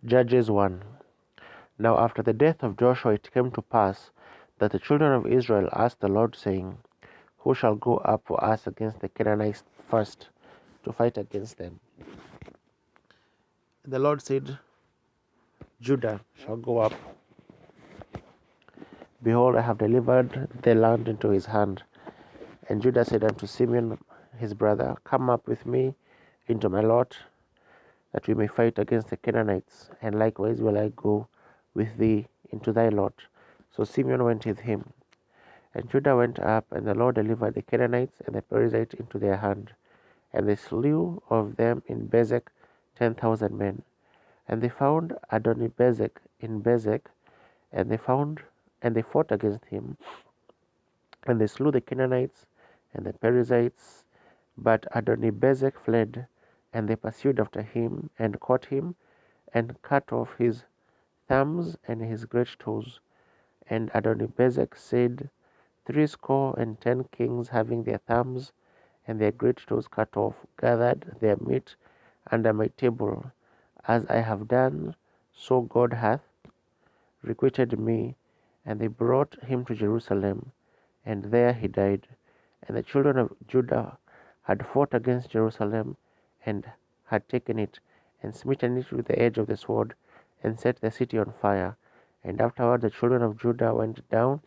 Judges 1. Now after the death of Joshua it came to pass that the children of Israel asked the Lord, saying, Who shall go up for us against the Canaanites first, to fight against them? The Lord said, Judah shall go up. Behold, I have delivered the land into his hand. And Judah said unto Simeon his brother, Come up with me into my lot, that we may fight against the Canaanites, and likewise will I go with thee into thy lot. So Simeon went with him. And Judah went up, and the Lord delivered the Canaanites and the Perizzites into their hand. And they slew of them in Bezek 10,000 men. And they found Adoni-Bezek in Bezek, and they fought against him. And they slew the Canaanites and the Perizzites. But Adoni-Bezek fled, and they pursued after him, and caught him, and cut off his thumbs and his great toes. And Adoni-Bezek said, 70 kings, having their thumbs and their great toes cut off, gathered their meat under my table. As I have done, so God hath requited me. And they brought him to Jerusalem, and there he died. And the children of Judah had fought against Jerusalem, and had taken it, and smitten it with the edge of the sword, and set the city on fire. And afterward the children of Judah went down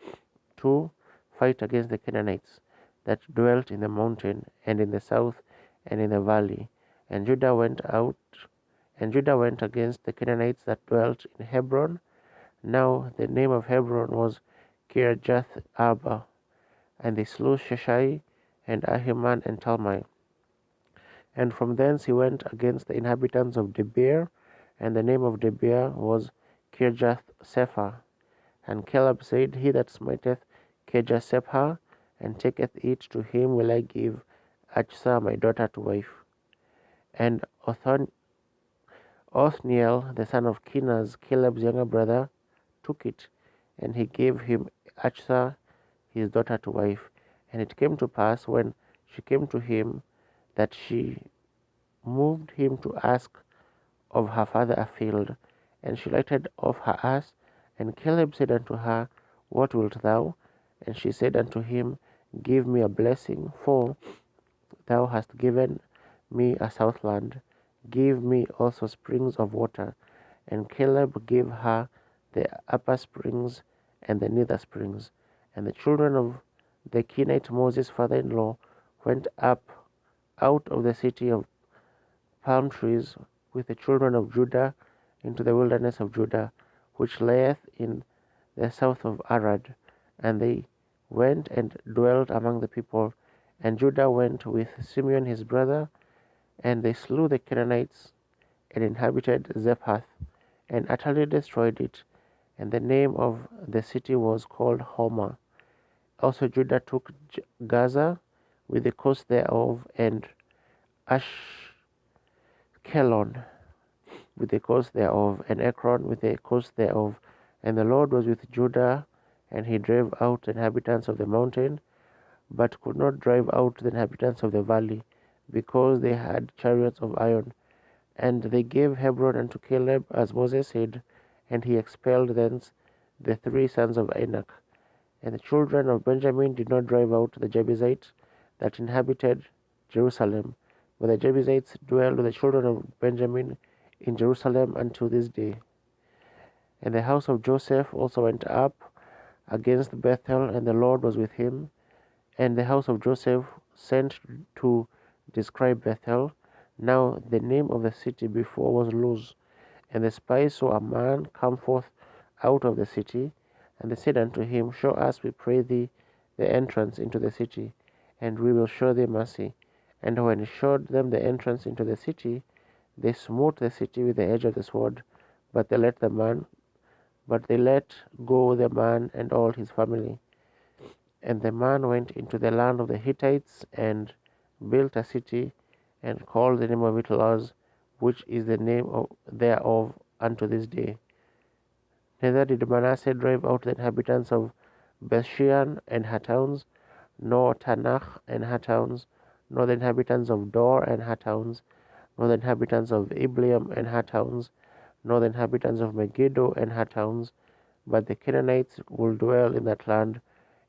to fight against the Canaanites that dwelt in the mountain, and in the south, and in the valley. And Judah went against the Canaanites that dwelt in Hebron. Now the name of Hebron was Kirjath Arba. And they slew Sheshai, and Ahiman, and Talmai. And from thence he went against the inhabitants of Debir, and the name of Debir was Kirjath Sepher. And Caleb said, He that smiteth Kirjath-Sepher, and taketh it, to him will I give Achsah my daughter to wife. And Othniel, the son of Kenaz, Caleb's younger brother, took it, and he gave him Achsah his daughter to wife. And it came to pass, when she came to him, that she moved him to ask of her father a field. And she lighted off her ass. And Caleb said unto her, What wilt thou? And she said unto him, Give me a blessing, for thou hast given me a southland. Give me also springs of water. And Caleb gave her the upper springs and the nether springs. And the children of the Kenite Moses' father-in-law went up out of the city of palm trees with the children of Judah into the wilderness of Judah, which layeth in the south of Arad. And they went and dwelt among the people. And Judah went with Simeon his brother, and they slew the Canaanites, and inhabited Zephath, and utterly destroyed it. And the name of the city was called Hormah. Also Judah took Gaza with the coast thereof, and Ashkelon with the coast thereof, and Ekron with the coast thereof. And the Lord was with Judah, and he drave out the inhabitants of the mountain, but could not drive out the inhabitants of the valley, because they had chariots of iron. And they gave Hebron unto Caleb, as Moses said, and he expelled thence the 3 sons of Anak. And the children of Benjamin did not drive out the Jebusites that inhabited Jerusalem, but the Jebusites dwell with the children of Benjamin in Jerusalem until this day. And the house of Joseph also went up against Bethel, and the Lord was with him. And the house of Joseph sent to describe Bethel. Now the name of the city before was Luz. And the spies saw a man come forth out of the city, and they said unto him, Show us, we pray thee, the entrance into the city, and we will show thee mercy. And when he showed them the entrance into the city, they smote the city with the edge of the sword, but they let go the man and all his family. And the man went into the land of the Hittites, and built a city, and called the name of it Luz, which is the name thereof unto this day. Neither did Manasseh drive out the inhabitants of Bethshean and her towns, nor Tanach and her towns, nor the inhabitants of Dor and her towns, nor the inhabitants of Ibleam and her towns, nor the inhabitants of Megiddo and her towns, but the Canaanites will dwell in that land.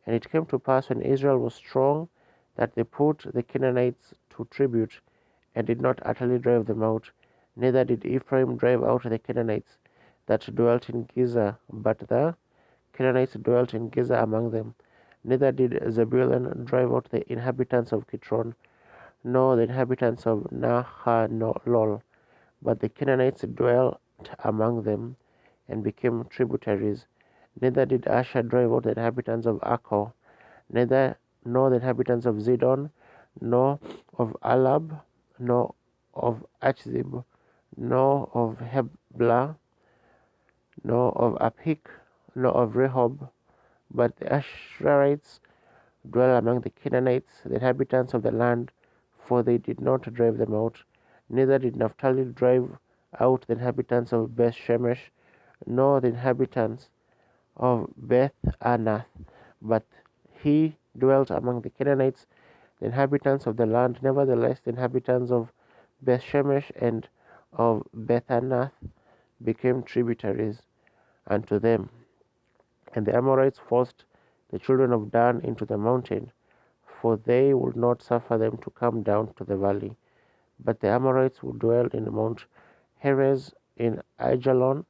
And it came to pass when Israel was strong that they put the Canaanites to tribute, and did not utterly drive them out. Neither did Ephraim drive out the Canaanites that dwelt in Giza, but the Canaanites dwelt in Giza among them. Neither did Zebulun drive out the inhabitants of Kitron, nor the inhabitants of Nahalol, but the Canaanites dwelt among them, and became tributaries. Neither did Asher drive out the inhabitants of Akko, neither nor the inhabitants of Zidon, nor of Alab, nor of Achzib, nor of Heblah, nor of Aphik, nor of Rehob, but the Asherites dwell among the Canaanites, the inhabitants of the land, for they did not drive them out. Neither did Naphtali drive out the inhabitants of Beth Shemesh, nor the inhabitants of Beth Anath, but he dwelt among the Canaanites, the inhabitants of the land. Nevertheless, the inhabitants of Beth Shemesh and of Beth Anath became tributaries unto them. And the Amorites forced the children of Dan into the mountain, for they would not suffer them to come down to the valley. But the Amorites would dwell in Mount Heres, in Aijalon,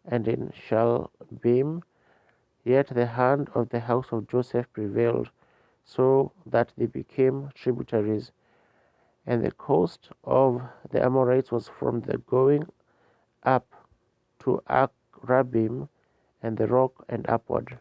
and in Shalbim. Yet the hand of the house of Joseph prevailed, so that they became tributaries. And the coast of the Amorites was from the going up to Akrabim, and the rock, and upward.